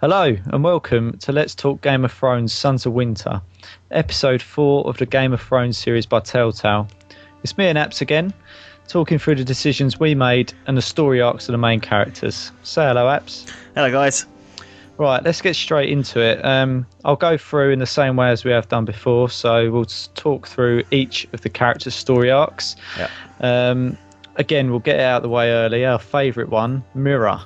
Hello and welcome to Let's Talk Game of Thrones Sons of Winter, episode 4 of the Game of Thrones series by Telltale. It's me and Apps again, talking through the decisions we made and the story arcs of the main characters. Say hello, Apps. Hello, guys. Right, let's get straight into it. I'll go through in the same way as we have done before, so we'll talk through each of the characters' story arcs. Yeah. Again, we'll get it out of the way early. Our favourite one, Mirror.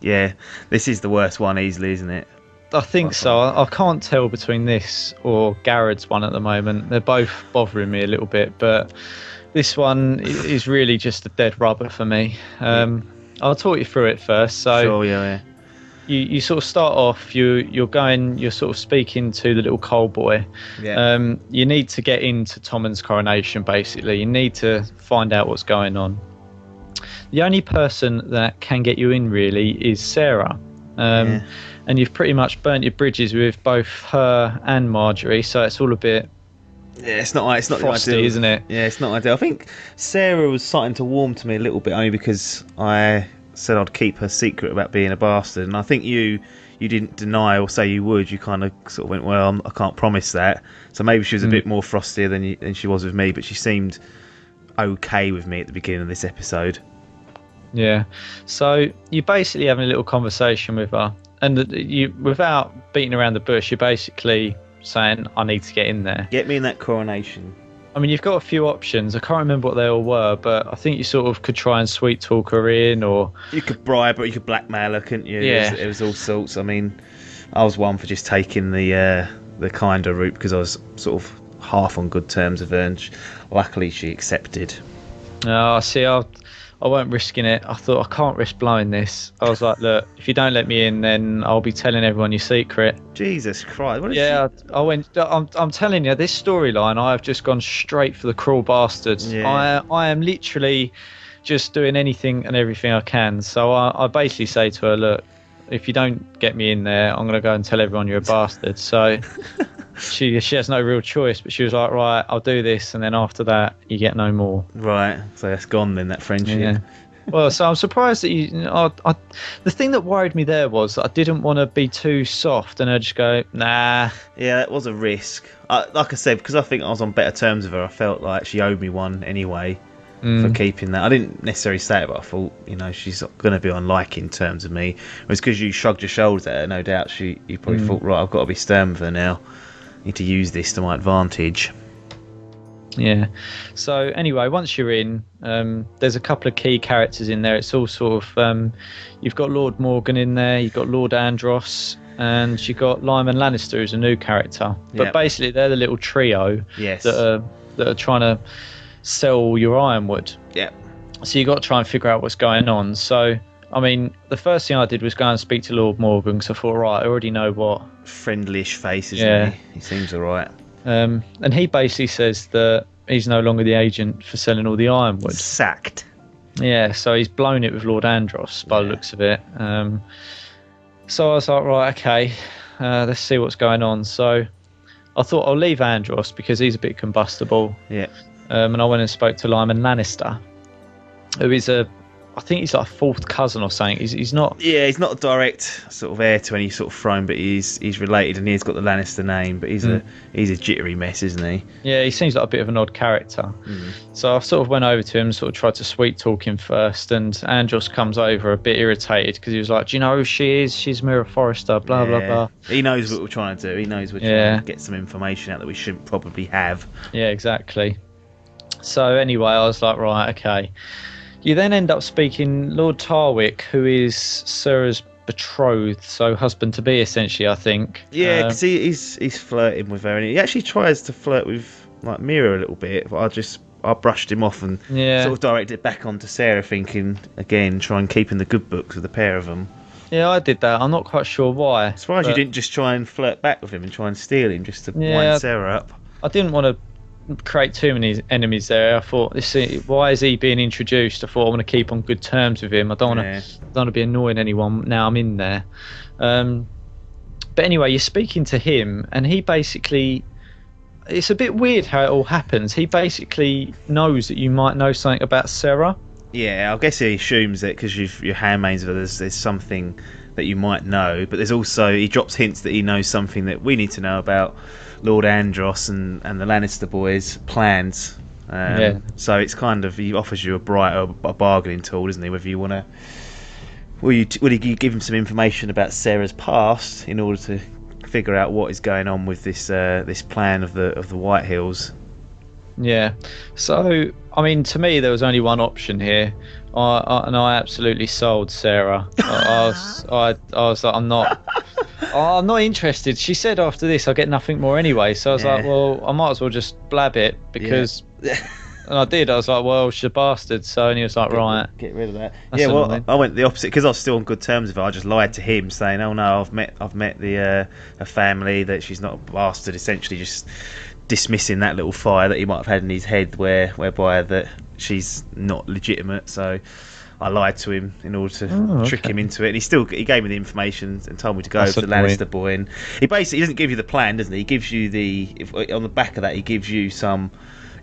This is the worst one easily, isn't it? I think so. I can't tell between this or Garrett's one at the moment. They're both bothering me a little bit, but this one is really just a dead rubber for me. I'll talk you through it first. So sure, yeah. You sort of start off, you're sort of speaking to the little coal boy. Yeah. You need to get into Tommen's coronation, basically. You need to find out what's going on. The only person that can get you in, really, is Sarah. And you've pretty much burnt your bridges with both her and Marjorie, so it's all a bit it's not frosty, ideal, isn't it? Yeah, it's not ideal. I think Sarah was starting to warm to me a little bit, only because I said I'd keep her secret about being a bastard, and I think you didn't deny or say you would. You kind of sort of went, well, I can't promise that. So maybe she was a bit more frostier than she was with me, but she seemed okay with me at the beginning of this episode. Yeah, so you're basically having a little conversation with her, and you, without beating around the bush, you're basically saying, I need to get in there. Get me in that coronation. I mean, you've got a few options. I can't remember what they all were, but I think you sort of could try and sweet talk her in, or you could bribe her, you could blackmail her, couldn't you? Yeah. It was all sorts. I mean, I was one for just taking the kinder route because I was sort of half on good terms with her, and luckily she accepted. Oh, see, I weren't risking it. I thought, I can't risk blowing this. I was like, look, if you don't let me in, then I'll be telling everyone your secret. Jesus Christ! I went. I'm telling you, this storyline, I have just gone straight for the cruel bastards. Yeah. I am literally just doing anything and everything I can. So I basically say to her, look, if you don't get me in there, I'm going to go and tell everyone you're a bastard. So she has no real choice, but she was like, right, I'll do this, and then after that, you get no more. Right, so that's gone then, that friendship. Yeah. Well, so I'm surprised that the thing that worried me there was that I didn't want to be too soft and I'd just go, nah. Yeah, that was a risk. Like I said, because I think I was on better terms with her, I felt like she owed me one anyway for keeping that. I didn't necessarily say it, but I thought, she's going to be on liking terms with me. It was because you shrugged your shoulders at her, no doubt. You probably thought, right, I've got to be stern with her now. I need to use this to my advantage. Yeah. So anyway, once you're in, there's a couple of key characters in there. It's all sort of you've got Lord Morgan in there, you've got Lord Andros, and you've got Lyman Lannister as a new character. But basically, they're the little trio that are trying to sell your ironwood. Yeah. So you've got to try and figure out what's going on. So I mean, the first thing I did was go and speak to Lord Morgan, because I thought, right, I already know what friendlish face, isn't he? He seems alright. And he basically says that he's no longer the agent for selling all the ironwood. Sacked. Yeah, so he's blown it with Lord Andros by the looks of it. So I was like, right, okay, let's see what's going on. So I thought I'll leave Andros because he's a bit combustible. Yeah. And I went and spoke to Lyman Lannister, who is I think he's like a fourth cousin or something. He's not. Yeah, he's not a direct sort of heir to any sort of throne, but he's related and he's got the Lannister name. But he's a jittery mess, isn't he? Yeah, he seems like a bit of an odd character. So I sort of went over to him, sort of tried to sweet talk him first, and Andros comes over a bit irritated because he was like, "Do you know who she is? She's Mira Forrester." Blah blah blah. He knows what we're trying to do. He knows we're trying to get some information out that we shouldn't probably have. Yeah, exactly. So anyway, I was like, right, okay. You then end up speaking Lord Tarwick, who is Sarah's betrothed, so husband-to-be, essentially, I think. Yeah, because he's flirting with her, and he actually tries to flirt with like Mira a little bit, but I brushed him off and sort of directed it back onto Sarah, thinking, again, try and keep in the good books with the pair of them. Yeah, I did that. I'm not quite sure why. I'm surprised you didn't just try and flirt back with him and try and steal him just to wind Sarah up. I didn't want to create too many enemies there. I thought, why is he being introduced? I thought I want to keep on good terms with him. I don't want to be annoying anyone now I'm in there. But anyway, you're speaking to him, and he basically, it's a bit weird how it all happens. He basically knows that you might know something about Sarah. Yeah, I guess he assumes that because you're handmaids of her, there's something that you might know, but there's also, he drops hints that he knows something that we need to know about Lord Andros and the Lannister boys' plans. So it's kind of, he offers you a bargaining tool, doesn't he? Whether you want to, will you give him some information about Sarah's past in order to figure out what is going on with this this plan of the White Hills. Yeah. So I mean, to me, there was only one option here, and I absolutely sold Sarah. I was like, I'm not interested. She said after this, I'll get nothing more anyway. So I was like, well, I might as well just blab it because. And I did. I was like, well, she's a bastard. So, and he was like, right, get rid of that. Yeah, well, I went the opposite because I was still on good terms with her. I just lied to him, saying, "Oh no, I've met the her family. That she's not a bastard." Essentially, just dismissing that little fire that he might have had in his head, whereby that she's not legitimate. So I lied to him in order to trick him into it. And he gave me the information and told me to go for the Lannister boy. And he doesn't give you the plan, doesn't he? He gives you on the back of that, he gives you some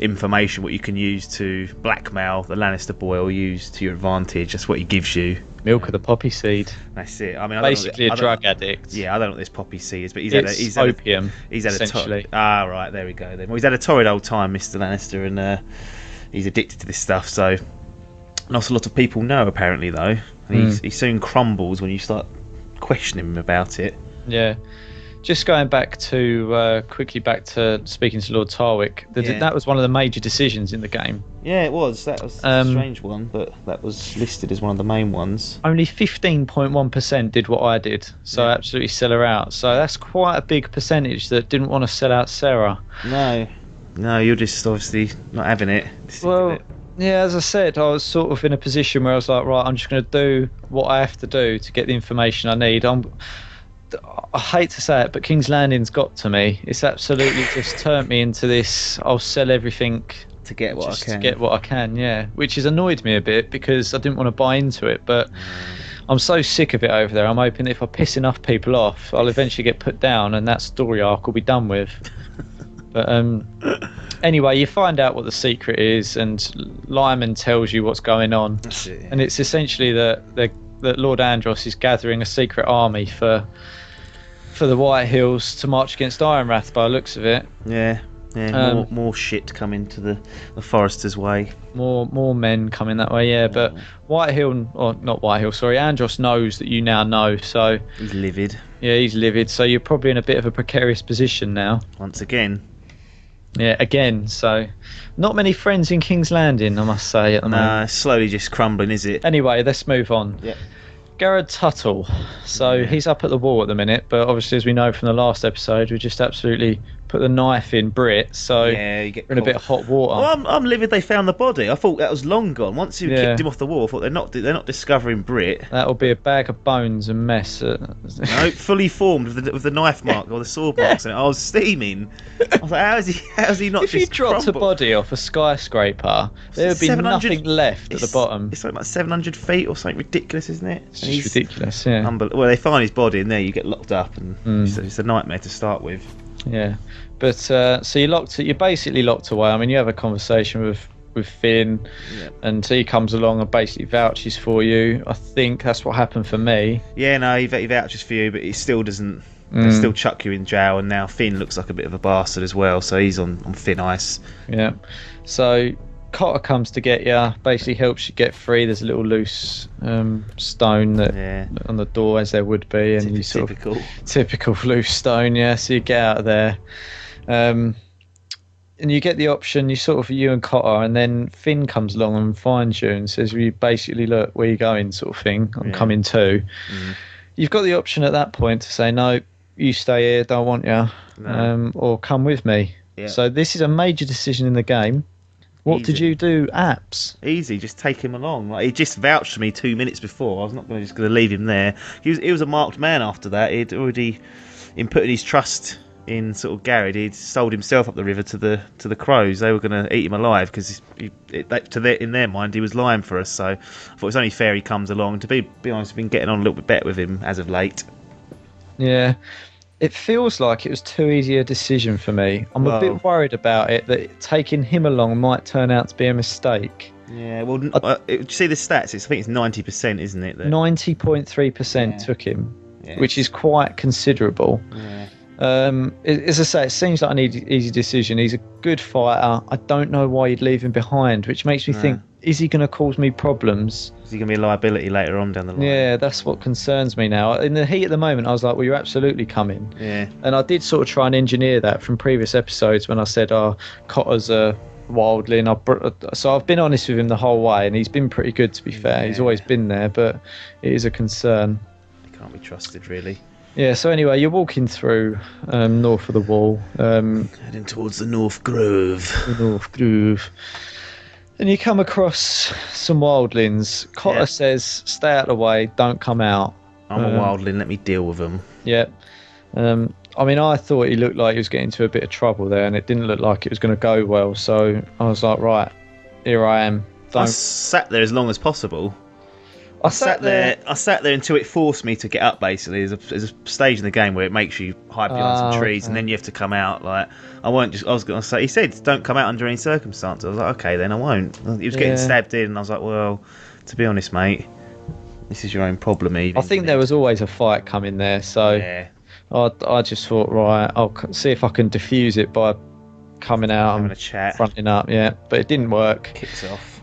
information what you can use to blackmail the Lannister boy or use to your advantage. That's what he gives you. Milk of the poppy seed. That's it. I mean, basically a drug addict. Yeah, I don't know what this poppy seed is, but he's opium. He's had essentially. Right, there we go. Then, well, he's had a torrid old time, Mr. Lannister, and he's addicted to this stuff. So, not a lot of people know apparently, though. And he soon crumbles when you start questioning him about it. Yeah. Just going back to quickly back to speaking to Lord Tarwick, that was one of the major decisions in the game. Yeah, it was. That was a strange one, but that was listed as one of the main ones. Only 15.1% did what I did, so absolutely sell her out. So that's quite a big percentage that didn't want to sell out Sarah. No, you're just obviously not having it. Well, yeah, as I said, I was sort of in a position where I was like, right, I'm just going to do what I have to do to get the information I need. I hate to say it, but King's Landing's got to me. It's absolutely just turned me into this. I'll sell everything to get what I can. Yeah, which has annoyed me a bit because I didn't want to buy into it. But I'm so sick of it over there. I'm hoping that if I piss enough people off, I'll eventually get put down, and that story arc will be done with. But anyway, you find out what the secret is, and Lyman tells you what's going on. That's it, yeah. And it's essentially that Lord Andros is gathering a secret army for the White Hills to march against Ironrath by the looks of it. Yeah. More shit coming to the Foresters' way. More men coming that way, yeah. But Andros knows that you now know, so he's livid. Yeah, he's livid. So you're probably in a bit of a precarious position now. Once again. Yeah, again. So not many friends in King's Landing, I must say. At the moment. Slowly just crumbling, is it? Anyway, let's move on. Yeah. Garrett Tuttle. So he's up at the wall at the minute, but obviously, as we know from the last episode, we just absolutely put the knife in Brit. So you get we're in a bit of hot water. Well, I'm livid they found the body. I thought that was long gone. Once you kicked him off the wall, I thought they're not discovering Brit. That'll be a bag of bones and mess. No, fully formed with the knife mark or the sword marks, and I was steaming. I was like, how is he not? If you dropped a body off a skyscraper, there would be nothing left at the bottom. It's like 700 feet or something ridiculous, isn't it? It's just ridiculous, yeah. Well, they find his body in there, you get locked up, and it's a nightmare to start with. Yeah, but so you're basically locked away. I mean, you have a conversation with Finn, and he comes along and basically vouches for you. I think that's what happened for me. Yeah, no, he vouches for you, but he still doesn't. They still chuck you in jail, and now Finn looks like a bit of a bastard as well, so he's on thin ice. Yeah, so Cotter comes to get you, basically helps you get free. There's a little loose stone on the door, as there would be, and typical loose stone. Yeah, so you get out of there, and you get the option. You and Cotter, and then Finn comes along and finds you and says, "You basically look where you going, sort of thing. I'm coming too." You've got the option at that point to say, "No, you stay here. Don't want you," or come with me. Yeah. So this is a major decision in the game. What did you do, Apps? Easy, just take him along. Like, he just vouched for me 2 minutes before. I was not going to leave him there. He was a marked man after that. He'd already, in putting his trust in sort of Garrett, he'd sold himself up the river to the crows. They were going to eat him alive because in their mind he was lying for us. So I thought it's only fair he comes along. To be honest, I've been getting on a little bit better with him as of late. Yeah. It feels like it was too easy a decision for me. I'm a bit worried about it, that taking him along might turn out to be a mistake. Yeah, well, see the stats. I think it's 90%, isn't it? 90.3% took him, which is quite considerable. Yeah. As I say, it seems like an easy decision. He's a good fighter. I don't know why you'd leave him behind, which makes me think, is he going to cause me problems? Is he going to be a liability later on down the line? Yeah, that's what concerns me now. In the heat of the moment, I was like, well, you're absolutely coming. Yeah. And I did sort of try and engineer that from previous episodes when I said, Cotter's a wildling. So I've been honest with him the whole way, and he's been pretty good, to be fair. He's always been there, but it is a concern. He can't be trusted, really. Yeah, so anyway, you're walking through north of the wall. Heading towards the North Grove. And you come across some wildlings. Cotter says, stay out of the way, don't come out. I'm a wildling, let me deal with them. Yeah. I mean, I thought he looked like he was getting into a bit of trouble there, and it didn't look like it was going to go well. So I was like, right, here I am. I sat there as long as possible. I sat there until it forced me to get up. Basically, there's a stage in the game where it makes you hide behind some trees, and then you have to come out. Like I was going to say, he said, "Don't come out under any circumstances." I was like, "Okay, then I won't." He was getting stabbed in, and I was like, "Well, to be honest, mate, this is your own problem." Even. I think there was always a fight coming there, so I just thought, right, I'll see if I can diffuse it by coming out having and a chat, fronting up. Yeah, but it didn't work. Kicks off.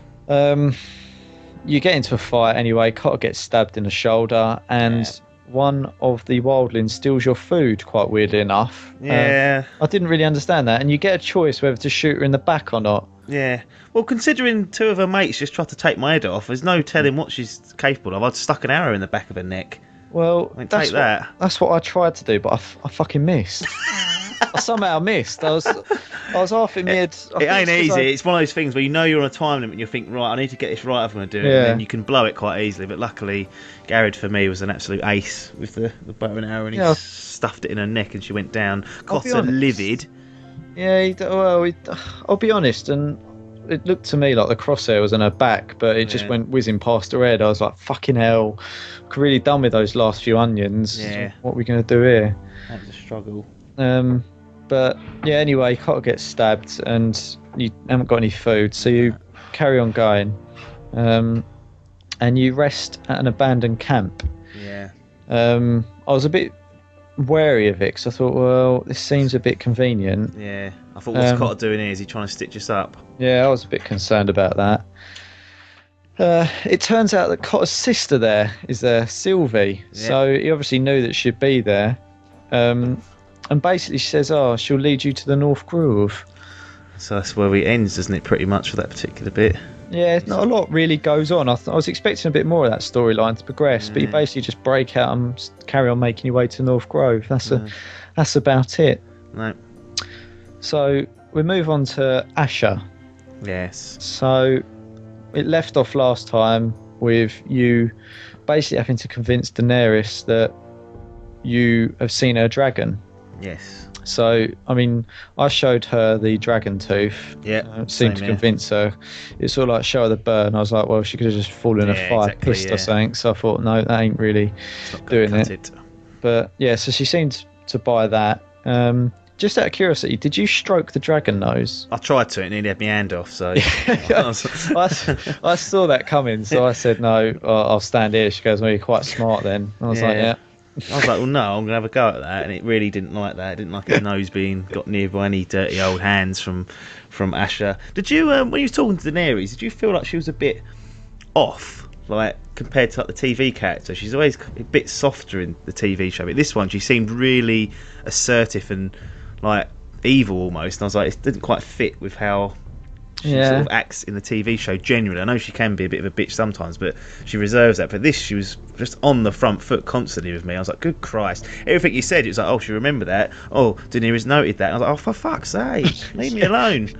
You get into a fight anyway. Cotter gets stabbed in the shoulder, and one of the wildlings steals your food, quite weirdly enough. Yeah. I didn't really understand that. And you get a choice whether to shoot her in the back or not. Yeah. Well, considering two of her mates just tried to take my head off, there's no telling what she's capable of. I'd stuck an arrow in the back of her neck. Well, that's what I tried to do, but I fucking missed. I somehow missed. I was half in mid. It ain't easy. It's one of those things where you know you're on a time limit and you think, right, I need to get this right if I'm going to do it. And then you can blow it quite easily. But luckily, Garrett for me was an absolute ace with the bow and arrow, and he stuffed it in her neck and she went down. Cotter livid. Yeah, I'll be honest, and it looked to me like the crosshair was on her back, but it just went whizzing past her head. I was like, fucking hell, really done with those last few onions. Yeah. What are we going to do here? That was a struggle. But yeah, anyway, Cotter gets stabbed and you haven't got any food, so you carry on going, and you rest at an abandoned camp. Yeah. I was a bit wary of it because I thought, well, this seems a bit convenient. Yeah. I thought, what's Cotter doing here? Is he trying to stitch us up? Yeah, I was a bit concerned about that. It turns out that Cotter's sister there is there, Sylvie. Yeah. So he obviously knew that she'd be there. And basically she says, she'll lead you to the North Grove. So that's where it ends, doesn't it, pretty much, for that particular bit? Yeah, not a lot really goes on. I was expecting a bit more of that storyline to progress, but you basically just break out and carry on making your way to North Grove. That's about it. No. So we move on to Asher. Yes. So it left off last time with you basically having to convince Daenerys that you have seen her dragon. Yes. So, I mean, I showed her the dragon tooth. Yeah. Seemed to convince her. It's sort of like show her the bird. And I was like, well, she could have just fallen in a fire, pissed or something. So I thought, no, that ain't really doing it. But yeah, so she seemed to buy that. Just out of curiosity, did you stroke the dragon nose? I tried to, and he had my hand off. So I saw that coming. So I said, no, I'll stand here. She goes, well, you're quite smart then. I was like, yeah. I was like, well, no, I'm going to have a go at that. And it really didn't like that. It didn't like his nose being got near by any dirty old hands from Asher. Did you, when you were talking to Daenerys, did you feel like she was a bit off, like, compared to like the TV character? She's always a bit softer in the TV show. But this one, she seemed really assertive and, like, evil almost. And I was like, it didn't quite fit with how she sort of acts in the TV show generally. I know she can be a bit of a bitch sometimes, but she reserves that. But this, she was just on the front foot constantly with me. I was like, good Christ. Everything you said, it was like, oh, she remembered that. Oh, Daenerys noted that. And I was like, oh, for fuck's sake, leave me alone.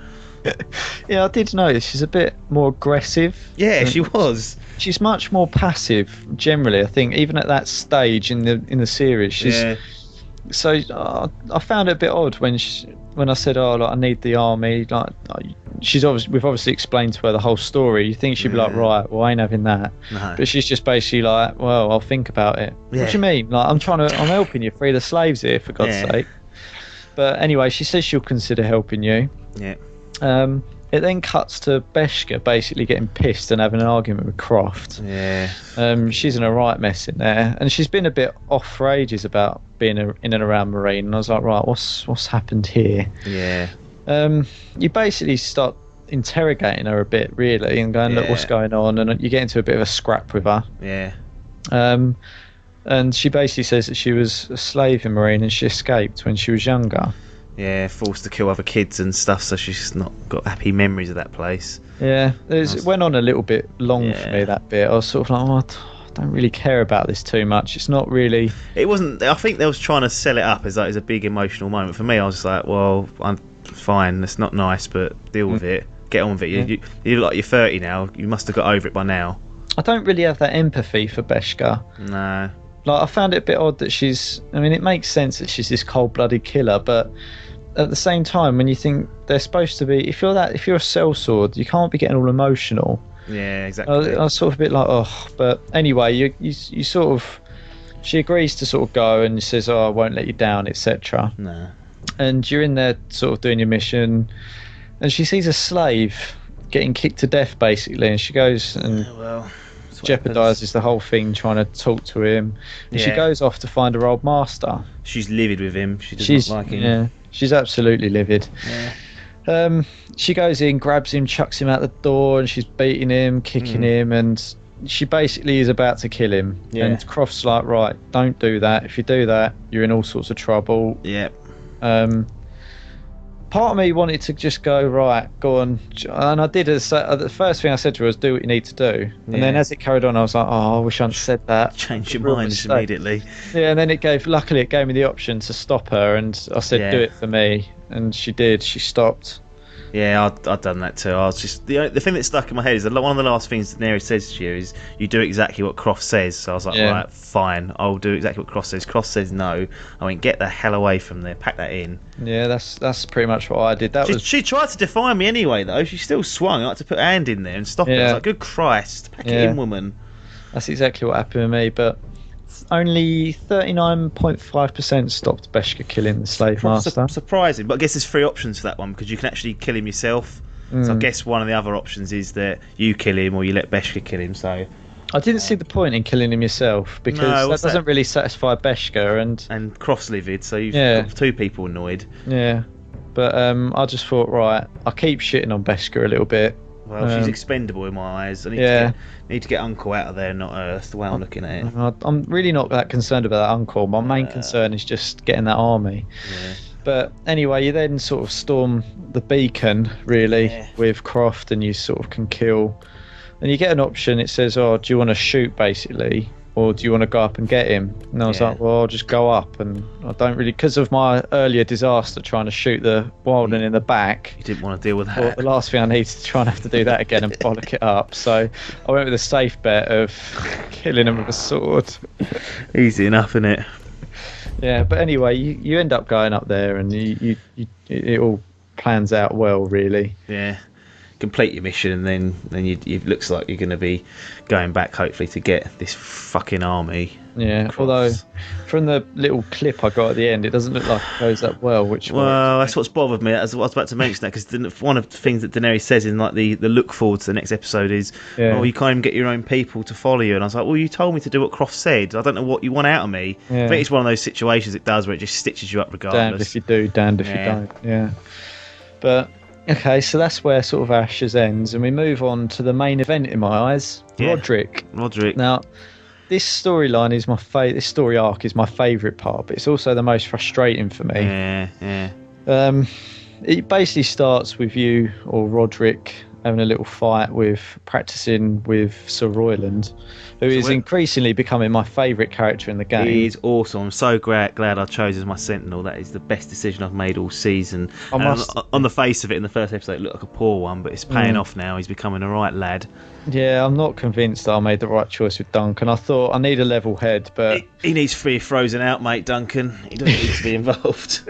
Yeah, I did notice she's a bit more aggressive. Yeah, she was. She's much more passive generally, I think, even at that stage in the series. She's so I found it a bit odd when I said, oh, like, I need the army. Like, we've obviously explained to her the whole story. You think she'd be like, right, well, I ain't having that. No. But she's just basically like, well, I'll think about it. Yeah. What do you mean? Like, I'm helping you free the slaves here, for God's sake. But anyway, she says she'll consider helping you. Yeah. It then cuts to Beshka basically getting pissed and having an argument with Croft. Yeah. She's in a right mess in there, and she's been a bit off for ages about being in and around Marine. And I was like, right, what's happened here? Yeah. You basically start interrogating her a bit, really, and going, look, what's going on? And you get into a bit of a scrap with her. Yeah. And she basically says that she was a slave in Marine and she escaped when she was younger. Yeah, forced to kill other kids and stuff, so she's not got happy memories of that place. Yeah, it went on a little bit long for me, that bit. I was sort of like, I don't really care about this too much. It's not really... It wasn't... I think they was trying to sell it up as like, as a big emotional moment. For me, I was just like, well, I'm fine, it's not nice, but deal with it. Get on with it. You look like you're 30 now. You must have got over it by now. I don't really have that empathy for Beshka. No. Like, I found it a bit odd that she's... I mean, it makes sense that she's this cold-blooded killer, but at the same time, when you think they're supposed to be... If you're a sellsword, you can't be getting all emotional. Yeah, exactly. I was sort of a bit like, oh... But anyway, you sort of... She agrees to sort of go and says, oh, I won't let you down, etc. No. And you're in there sort of doing your mission, and she sees a slave getting kicked to death, basically, and she goes and... jeopardizes the whole thing trying to talk to him, and she goes off to find her old master. She's livid with him. She doesn't like him. Yeah, she's absolutely livid. She goes in, grabs him, chucks him out the door, and she's beating him, kicking him, and she basically is about to kill him. And Croft's like, right, don't do that. If you do that, you're in all sorts of trouble. Part of me wanted to just go, right, go on, and I did. The first thing I said to her was, do what you need to do. And then as it carried on, I was like, oh, I wish I hadn't said that. Change your mind immediately. Yeah, and then luckily it gave me the option to stop her, and I said, do it for me, and she did. She stopped. Yeah, I'd done that too. I was just the thing that stuck in my head is that one of the last things Daenerys says to you is you do exactly what Croft says. So I was like, right, fine, I'll do exactly what Croft says. Croft says no. I went, get the hell away from there, pack that in. Yeah, that's pretty much what I did. She tried to defy me anyway, though. She still swung. I had to put her hand in there and stop it. I was like, good Christ, pack it in, woman. That's exactly what happened with me, but only 39.5% stopped Beshka killing the slave master. Surprising, but I guess there's three options for that one, because you can actually kill him yourself. So I guess one of the other options is that you kill him or you let Beshka kill him. So I didn't see the point in killing him yourself, because that doesn't really satisfy Beshka, and Croft's livid, so you've got two people annoyed. Yeah, but I just thought, right, I'll keep shitting on Beshka a little bit. Well, she's expendable in my eyes. I need to get Uncle out of there, not her. That's the way I'm looking at it. I'm really not that concerned about that Uncle. My main concern is just getting that army. Yeah. But anyway, you then sort of storm the beacon, really, with Croft, and you sort of can kill. And you get an option. It says, oh, do you want to shoot, basically? Or do you want to go up and get him? And I was like, well, I'll just go up. And I don't really, because of my earlier disaster trying to shoot the wildling in the back. You didn't want to deal with that. Well, the last thing I needed to try and have to do that again and bollock it up. So I went with a safe bet of killing him with a sword. Easy enough, isn't it? Yeah, but anyway, you end up going up there, and it all plans out well, really. Yeah. Complete your mission, and then it looks like you're going to be going back, hopefully, to get this fucking army. Yeah, although from the little clip I got at the end, it doesn't look like it goes that well. Well, that's what's bothered me. I was about to mention that, because one of the things that Daenerys says in like the look forward to the next episode is, oh, you can't even get your own people to follow you. And I was like, well, you told me to do what Croft said. I don't know what you want out of me. I think it's one of those situations it does where it just stitches you up regardless. Damned if you do, damned if you don't. Yeah, but. Okay, so that's where sort of Ashes ends, and we move on to the main event in my eyes, Roderick. Now, this storyline is this story arc is my favourite part, but it's also the most frustrating for me. It basically starts with you or Roderick having a little fight practicing with Sir Royland, who is increasingly becoming my favourite character in the game. He's awesome. I'm so glad I chose as my Sentinel. That is the best decision I've made all season. On the face of it, in the first episode, it looked like a poor one, but it's paying off now. He's becoming a right lad. Yeah, I'm not convinced that I made the right choice with Duncan. I thought I need a level head, but... He needs to be frozen out, mate, Duncan. He doesn't need to be involved.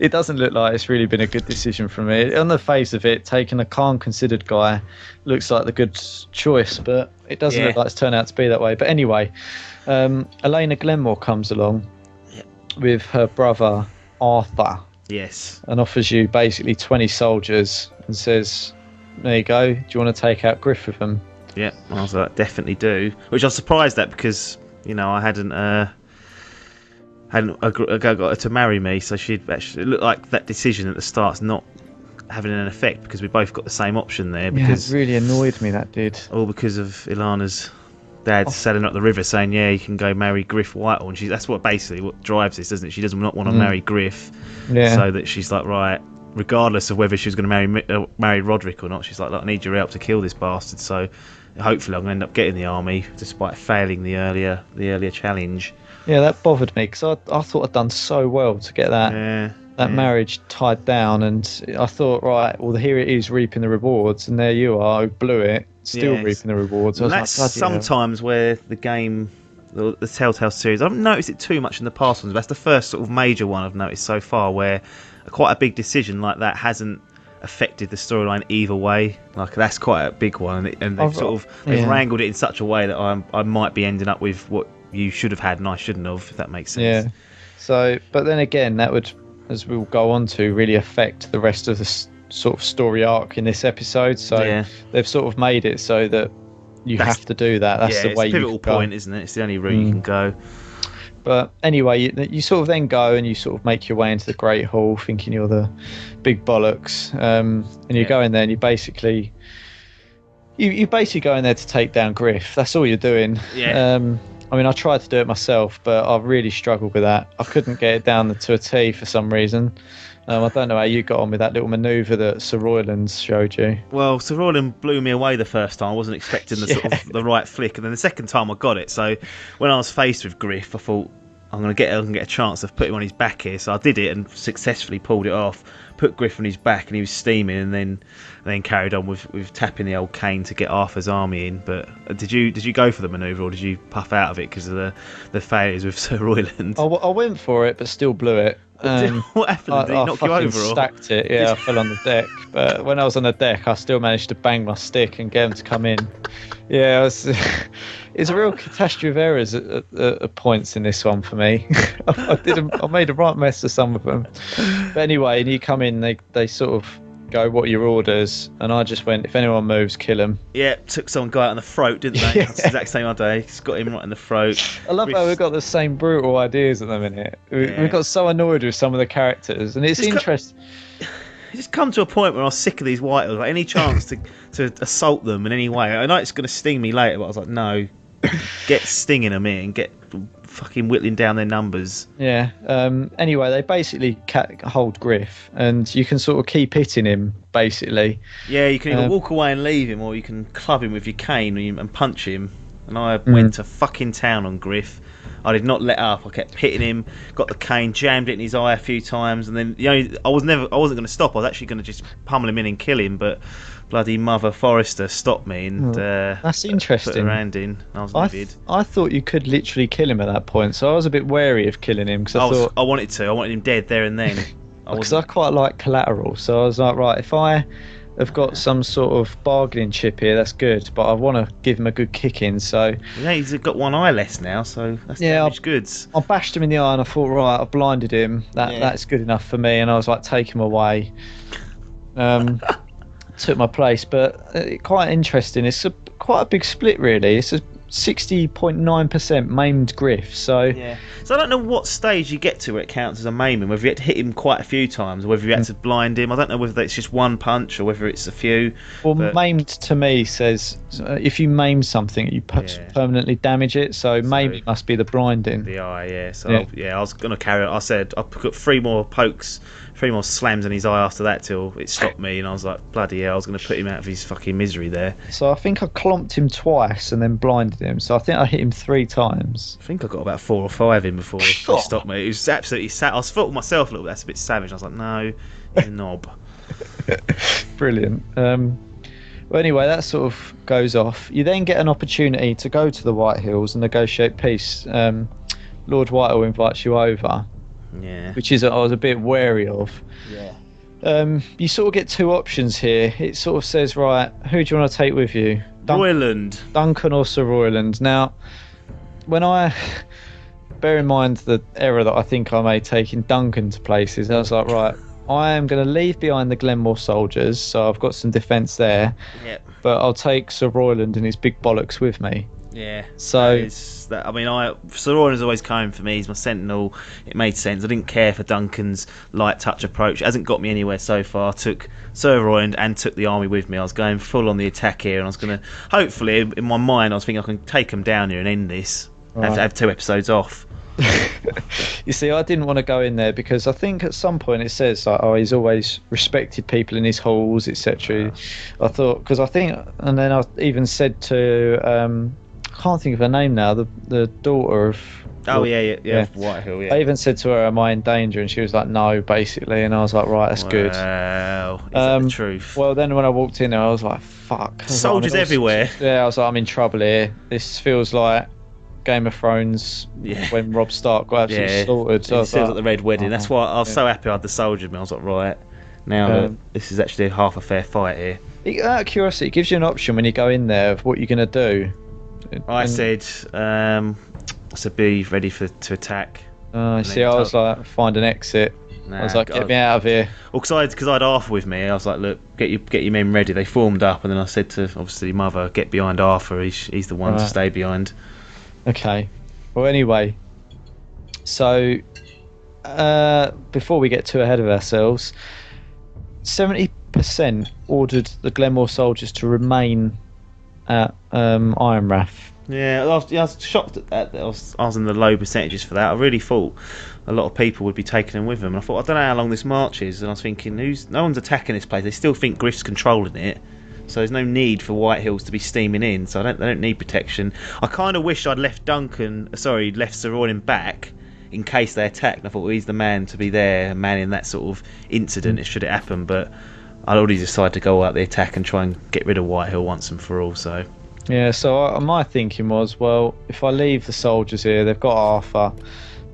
It doesn't look like it's really been a good decision for me. On the face of it, taking a calm, considered guy looks like the good choice, but it doesn't look like it's turned out to be that way. But anyway, Elena Glenmore comes along with her brother, Arthur. Yes. and offers you basically 20 soldiers and says, there you go, do you want to take out Griff with them? Yeah, I was like, definitely do. Which I was surprised at because, I hadn't got her to marry me, so she'd actually, it looked like that decision at the start's not having an effect because we both got the same option there. Because it really annoyed me, that did. All because of Ilana's dad sailing up the river saying, yeah, you can go marry Griff Whitehall, and that's what drives this, doesn't it? She does not want to marry Griff, so that she's like, right, regardless of whether she was going to marry Roderick or not, she's like, I need your help to kill this bastard, so hopefully I'm going to end up getting the army despite failing the earlier challenge. Yeah, that bothered me because I thought I'd done so well to get that marriage tied down, and I thought, right, well, here it is reaping the rewards, and there you are, who blew it, still reaping the rewards. And that's sometimes where the game, the Telltale series, I haven't noticed it too much in the past ones, but that's the first sort of major one I've noticed so far where quite a big decision like that hasn't affected the storyline either way. Like, that's quite a big one, and they've wrangled it in such a way that I might be ending up with what you should have had and I shouldn't have, if that makes sense. Yeah. So, but then again, that would, as we'll go on to, really affect the rest of the sort of story arc in this episode. So they've sort of made it so that you have to do that. That's the way you go. It's a pivotal point, isn't it? It's the only route you can go. But anyway, you sort of then go and you sort of make your way into the Great Hall, thinking you're the big bollocks, and you go in there and you basically go in there to take down Griff. That's all you're doing. Yeah. I mean, I tried to do it myself, but I really struggled with that. I couldn't get it down to a T for some reason. I don't know how you got on with that little manoeuvre that Sir Royland showed you. Well, Sir Royland blew me away the first time. I wasn't expecting the sort of the right flick, and then the second time I got it. So when I was faced with Griff, I thought I'm going to get a chance of putting him on his back here. So I did it and successfully pulled it off. Put Griff on his back, and he was steaming, and then carried on with tapping the old cane to get Arthur's army in. But did you go for the manoeuvre, or did you puff out of it because of the failures with Sir Royland? I went for it, but still blew it. What happened? Did he knock you over? I stacked it. Yeah, I fell on the deck. But when I was on the deck, I still managed to bang my stick and get him to come in. Yeah, it's a real catastrophe of errors at points in this one for me. I made a right mess of some of them. But anyway, and you come in, they sort of go, what are your orders? And I just went, if anyone moves, kill him. Yeah, took some guy out on the throat, didn't they? That's the exact same idea. Just got him right in the throat. I love how we've got the same brutal ideas at the minute. We've got so annoyed with some of the characters, and it's interesting. It's just come to a point where I was sick of these Whitehills. Like, any chance to assault them in any way. I know it's going to sting me later, but I was like, no, get stinging them in, get fucking whittling down their numbers. Yeah. Anyway, they basically hold Griff, and you can sort of keep hitting him, basically. Yeah, you can either walk away and leave him, or you can club him with your cane and punch him. And I went to fucking town on Griff. I did not let up. I kept hitting him, got the cane, jammed it in his eye a few times, and then I wasn't going to stop. I was actually going to just pummel him in and kill him, but bloody Mother Forrester stopped me and that's interesting. Put her hand in. I was livid. I thought you could literally kill him at that point, so I was a bit wary of killing him because I wanted him dead there and then. Because I quite like collateral, so I was like, right, if I have got some sort of bargaining chip here, that's good, but I want to give him a good kicking. So yeah, he's got one eye less now, so that's damaged goods. I bashed him in the eye and I thought, right, I blinded him. That's good enough for me, and I was like, take him away. Took my place, but quite interesting. It's quite a big split, really. It's a 60.9% maimed Griff. So I don't know what stage you get to where it counts as a maiming, whether you had to hit him quite a few times or whether you had to blind him. I don't know whether it's just one punch or whether it's a few. Well, maimed to me says if you maim something, you permanently damage it. So maiming must be the blinding. The eye, yeah. So I was going to carry on. I said I put 3 more pokes, 3 more slams in his eye after that till it stopped me, and I was like, bloody hell, I was going to put him out of his fucking misery there. So I think I clomped him twice and then blinded him. So I think I hit him 3 times. I think I got about 4 or 5 in before he stopped me. It was absolutely I was thought myself a little bit, that's a bit savage. I was like, no, he's a knob. Brilliant. Well, anyway, that sort of goes off. You then get an opportunity to go to the Whitehills and negotiate peace. Lord Whitehill invites you over. Yeah. Which I was a bit wary of. Yeah. You sort of get 2 options here. It sort of says, right, who do you want to take with you? Royland. Duncan or Sir Royland. Now, when I bear in mind the error that I think I made taking Duncan to places. I was like, right, I am going to leave behind the Glenmore soldiers, so I've got some defence there. Yep. But I'll take Sir Royland and his big bollocks with me. Yeah. So Sir Royland's always coming for me. He's my sentinel. It made sense. I didn't care for Duncan's light touch approach. It hasn't got me anywhere so far. I took Sir Royland and took the army with me. I was going full on the attack here, and I was going to, hopefully, in my mind, I was thinking I can take them down here and end this. Right. Have 2 episodes off. You see, I didn't want to go in there because I think at some point it says like, oh, he's always respected people in his halls, etc. I thought, because I think, and then I even said to I can't think of her name now, the daughter of Whitehill. Yeah. I even said to her, am I in danger? And she was like, no, basically. And I was like, right, that's good. Wow, is that the truth? Well, then when I walked in there, I was like, fuck, soldiers everywhere. Yeah, I was like, I'm in trouble here. This feels like Game of Thrones when Robb Stark got absolutely slaughtered. So it feels like the Red Wedding. That's why I was so happy I had the soldiers. I was like, right, now this is actually half a fair fight here. Out of curiosity, it gives you an option when you go in there of what you're going to do. I said be ready to attack. I was like, find an exit. I was like, get me out of here. Well, because I'd Arthur with me, I was like, look, get your men ready. They formed up, and then I said to obviously Mother, get behind Arthur. He's the one to stay behind. Okay. Well, anyway, so before we get too ahead of ourselves, 70% ordered the Glenmore soldiers to remain at Ironrath. Yeah, I was shocked at that. I was in the low percentages for that. I really thought a lot of people would be taking them with them. And I thought, I don't know how long this march is. And I was thinking, no one's attacking this place. They still think Griff's controlling it. So there's no need for Whitehills to be steaming in. So they don't need protection. I kind of wish I'd left Sir Royland back in case they attacked. And I thought, well, he's the man to be there, manning that sort of incident should it happen. But I'd already decided to go out the attack and try and get rid of Whitehill once and for all. So. Yeah, so my thinking was, well, if I leave the soldiers here, they've got Arthur.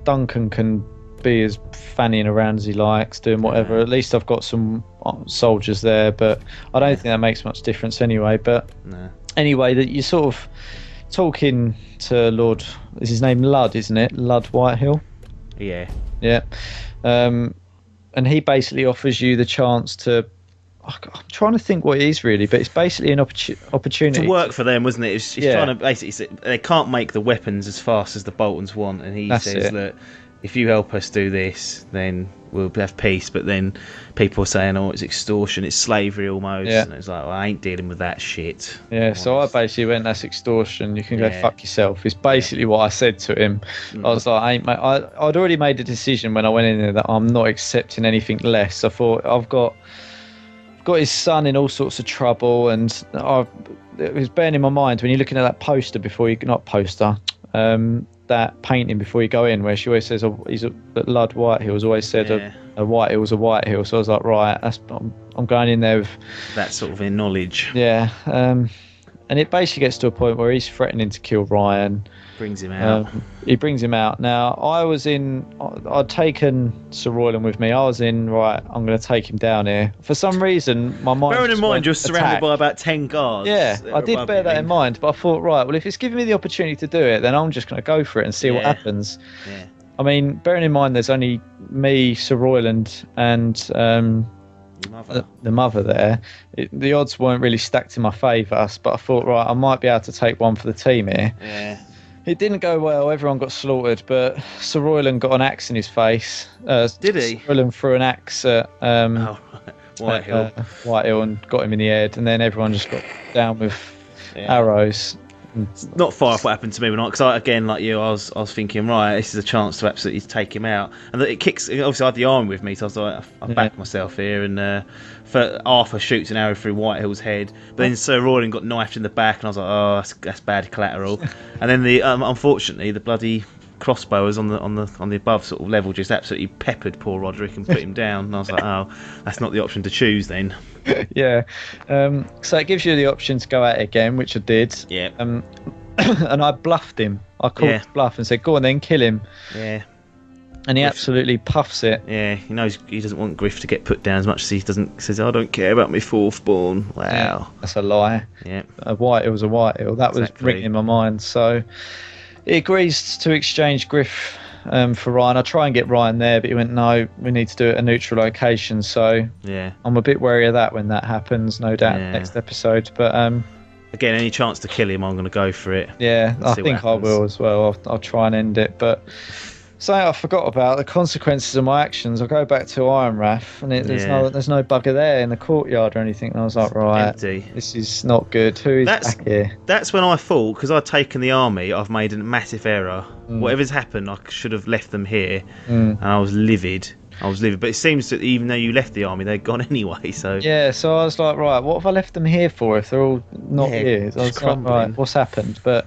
Duncan can be as fannying around as he likes, doing whatever. At least I've got some soldiers there, but I don't think that makes much difference anyway. But anyway, that you're sort of talking to Lord, is his name Ludd, isn't it? Ludd Whitehill? Yeah. Yeah. And he basically offers you the chance to, I'm trying to think what it is really, but it's basically an opportunity to work for them, wasn't it? It's trying to basically say they can't make the weapons as fast as the Boltons want, and he says that if you help us do this, then we'll have peace. But then people are saying, oh, it's extortion, it's slavery almost. And it's like, well, I ain't dealing with that shit. Yeah, so I basically went, that's extortion, you can go fuck yourself. It's basically what I said to him. I was like, I'd already made a decision when I went in there that I'm not accepting anything less. I thought, I've got his son in all sorts of trouble, and it was bearing in my mind when you're looking at that poster that painting before you go in, where she always says, that Ludd Whitehill's always said a Whitehill's a Whitehill. So I was like, right, I'm going in there with that sort of knowledge. Yeah, and it basically gets to a point where he's threatening to kill Ryan. Brings him out. He brings him out. Now, I'd taken Sir Royland with me. I was in, right, I'm going to take him down here. For some reason, my mind... Bearing in mind, you're surrounded by about 10 guards. Yeah, I did bear that in mind, but I thought, right, well, if it's giving me the opportunity to do it, then I'm just going to go for it and see what happens. Yeah. I mean, bearing in mind, there's only me, Sir Royland, and the mother there. The odds weren't really stacked in my favour, but I thought, right, I might be able to take one for the team here. Yeah. It didn't go well. Everyone got slaughtered, but Sir Royland got an axe in his face. Did he? Sir Royland threw an axe at Whitehill. And got him in the head, and then everyone just got down with arrows. Not far off what happened to me, because again, like you, I was thinking, right, this is a chance to absolutely take him out, and it kicks. Obviously, I had the arm with me, so I was like, I backed myself here, and Arthur shoots an arrow through Whitehill's head, but then Sir Royland got knifed in the back, and I was like, oh, that's bad collateral. And then unfortunately, the bloody crossbowers on the above sort of level just absolutely peppered poor Roderick and put him down. And I was like, oh, that's not the option to choose then. Yeah. So it gives you the option to go at it again, which I did. Yeah. And I bluffed him. I called his bluff and said, go on then, kill him. Yeah. And he absolutely puffs it. Yeah, he knows he doesn't want Griff to get put down as much as he says, I don't care about my fourth born. Wow. Yeah, that's a lie. Yeah. A Whitehill was a Whitehill. That was ringing in my mind. So, He agrees to exchange Griff for Ryan. I try and get Ryan there, but he went, no, we need to do it at a neutral location. So yeah, I'm a bit wary of that when that happens, no doubt, next episode. But again, any chance to kill him, I'm going to go for it. Yeah, I think I will as well. I'll try and end it. But something I forgot about, the consequences of my actions. I go back to Ironwrath, and there's no bugger there in the courtyard or anything. And I was like, right, empty. This is not good. Who is back here? That's when I thought, because I'd taken the army, I've made a massive error. Whatever's happened, I should have left them here, and I was livid. But it seems that even though you left the army, they'd gone anyway. So yeah, so I was like, right, what have I left them here for if they're all not here? I was like, right, what's happened? But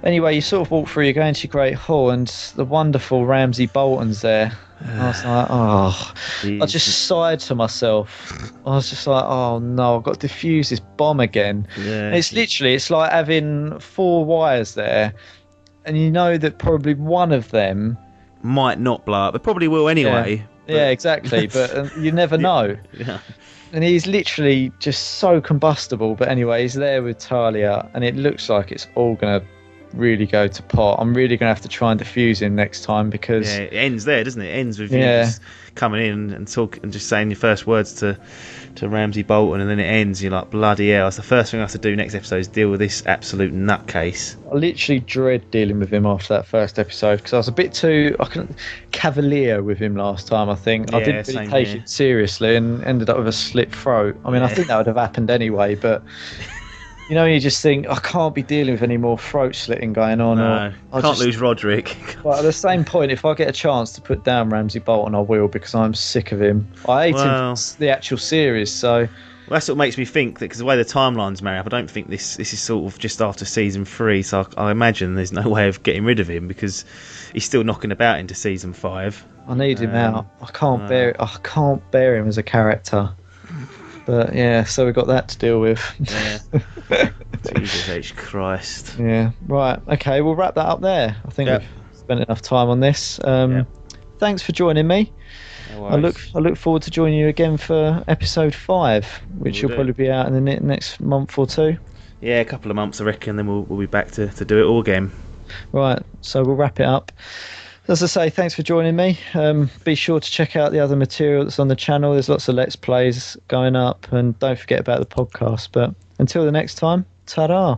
anyway, you sort of walk through, you go into Great Hall, and the wonderful Ramsay Bolton's there. And I was like, oh. I just sighed to myself. I was just like, oh no, I've got to defuse this bomb again. Yeah. It's like having 4 wires there, and you know that probably one of them might not blow up. It probably will anyway. Yeah, exactly. But you never know. Yeah. And he's literally just so combustible. But anyway, he's there with Talia, and it looks like it's all going to really go to pot. I'm really going to have to try and defuse him next time, because it ends there, doesn't it? It ends with you just coming in and talking and just saying your first words to Ramsay Bolton, and then it ends. You're like, bloody hell! It's the first thing I have to do next episode is deal with this absolute nutcase. I literally dread dealing with him after that first episode, because I was a bit too cavalier with him last time. I think I didn't really take it seriously and ended up with a slit throat. I mean, I think that would have happened anyway, but. You know, you just think, I can't be dealing with any more throat slitting going on. No, can't lose Roderick. But at the same point, if I get a chance to put down Ramsay Bolton, I will, because I'm sick of him. I hate him for the actual series, so... Well, that's what makes me think that, because the way the timeline's married up, I don't think this is sort of just after season 3, so I imagine there's no way of getting rid of him, because he's still knocking about into season 5. I need him out. I can't bear him as a character. But yeah, so we've got that to deal with. Yeah. Jesus H. Christ. Yeah. Right. Okay, we'll wrap that up there. I think we've spent enough time on this. Thanks for joining me. No worries. I look forward to joining you again for episode 5, which will probably be out in the next month or 2. Yeah, a couple of months, I reckon. Then we'll be back to do it all again. Right. So we'll wrap it up. As I say, thanks for joining me. Be sure to check out the other material that's on the channel. There's lots of Let's Plays going up, and don't forget about the podcast. But until the next time, ta-da!